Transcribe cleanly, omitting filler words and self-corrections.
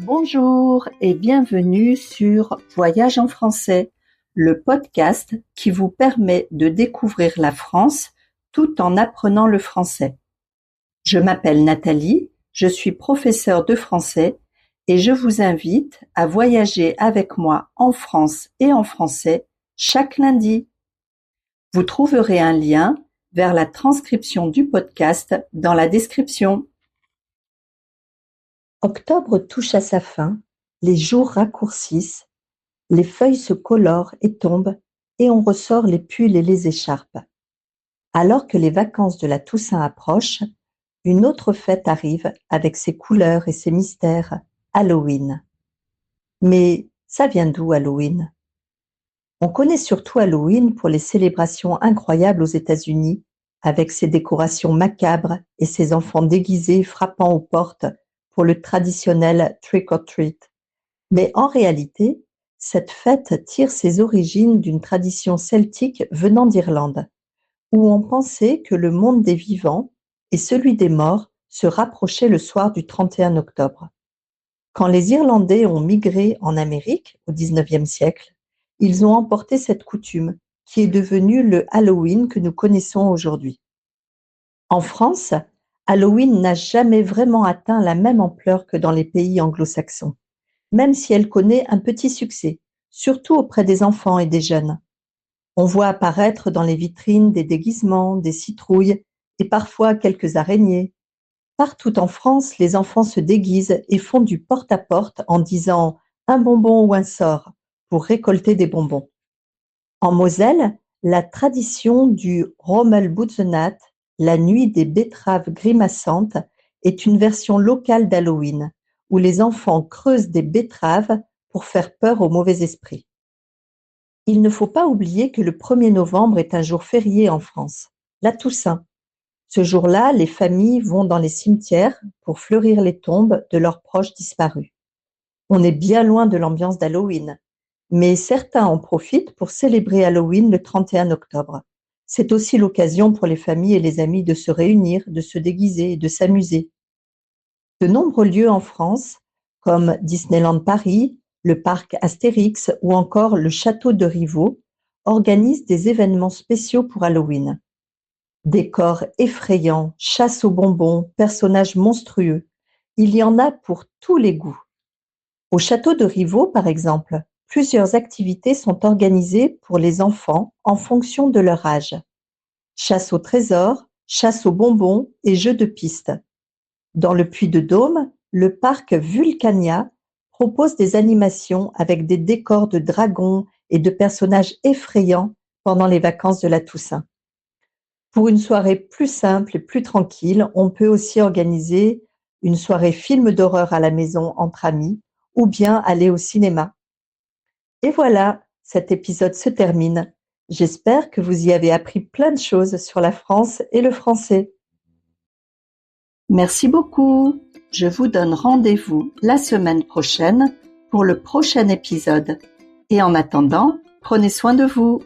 Bonjour et bienvenue sur Voyage en français, le podcast qui vous permet de découvrir la France tout en apprenant le français. Je m'appelle Nathalie, je suis professeure de français et je vous invite à voyager avec moi en France et en français chaque lundi. Vous trouverez un lien vers la transcription du podcast dans la description. Octobre touche à sa fin, les jours raccourcissent, les feuilles se colorent et tombent, et on ressort les pulls et les écharpes. Alors que les vacances de la Toussaint approchent, une autre fête arrive avec ses couleurs et ses mystères, Halloween. Mais ça vient d'où Halloween? On connaît surtout Halloween pour les célébrations incroyables aux États-Unis, avec ses décorations macabres et ses enfants déguisés frappant aux portes pour le traditionnel trick or treat. Mais en réalité, cette fête tire ses origines d'une tradition celtique venant d'Irlande, où on pensait que le monde des vivants et celui des morts se rapprochaient le soir du 31 octobre. Quand les Irlandais ont migré en Amérique au XIXe siècle, ils ont emporté cette coutume, qui est devenue le Halloween que nous connaissons aujourd'hui. En France, Halloween n'a jamais vraiment atteint la même ampleur que dans les pays anglo-saxons, même si elle connaît un petit succès, surtout auprès des enfants et des jeunes. On voit apparaître dans les vitrines des déguisements, des citrouilles et parfois quelques araignées. Partout en France, les enfants se déguisent et font du porte-à-porte en disant « un bonbon ou un sort » pour récolter des bonbons. En Moselle, la tradition du Rommelbutzenacht, la nuit des betteraves grimaçantes, est une version locale d'Halloween, où les enfants creusent des betteraves pour faire peur aux mauvais esprits. Il ne faut pas oublier que le 1er novembre est un jour férié en France, la Toussaint. Ce jour-là, les familles vont dans les cimetières pour fleurir les tombes de leurs proches disparus. On est bien loin de l'ambiance d'Halloween, mais certains en profitent pour célébrer Halloween le 31 octobre. C'est aussi l'occasion pour les familles et les amis de se réunir, de se déguiser et de s'amuser. De nombreux lieux en France, comme Disneyland Paris, le parc Astérix ou encore le château de Rivaux, organisent des événements spéciaux pour Halloween. Décors effrayants, chasse aux bonbons, personnages monstrueux, il y en a pour tous les goûts. Au château de Rivaux, par exemple, plusieurs activités sont organisées pour les enfants en fonction de leur âge. Chasse au trésor, chasse aux bonbons et jeux de piste. Dans le Puy-de-Dôme, le parc Vulcania propose des animations avec des décors de dragons et de personnages effrayants pendant les vacances de la Toussaint. Pour une soirée plus simple et plus tranquille, on peut aussi organiser une soirée film d'horreur à la maison entre amis ou bien aller au cinéma. Et voilà, cet épisode se termine. J'espère que vous y avez appris plein de choses sur la France et le français. Merci beaucoup. Je vous donne rendez-vous la semaine prochaine pour le prochain épisode. Et en attendant, prenez soin de vous.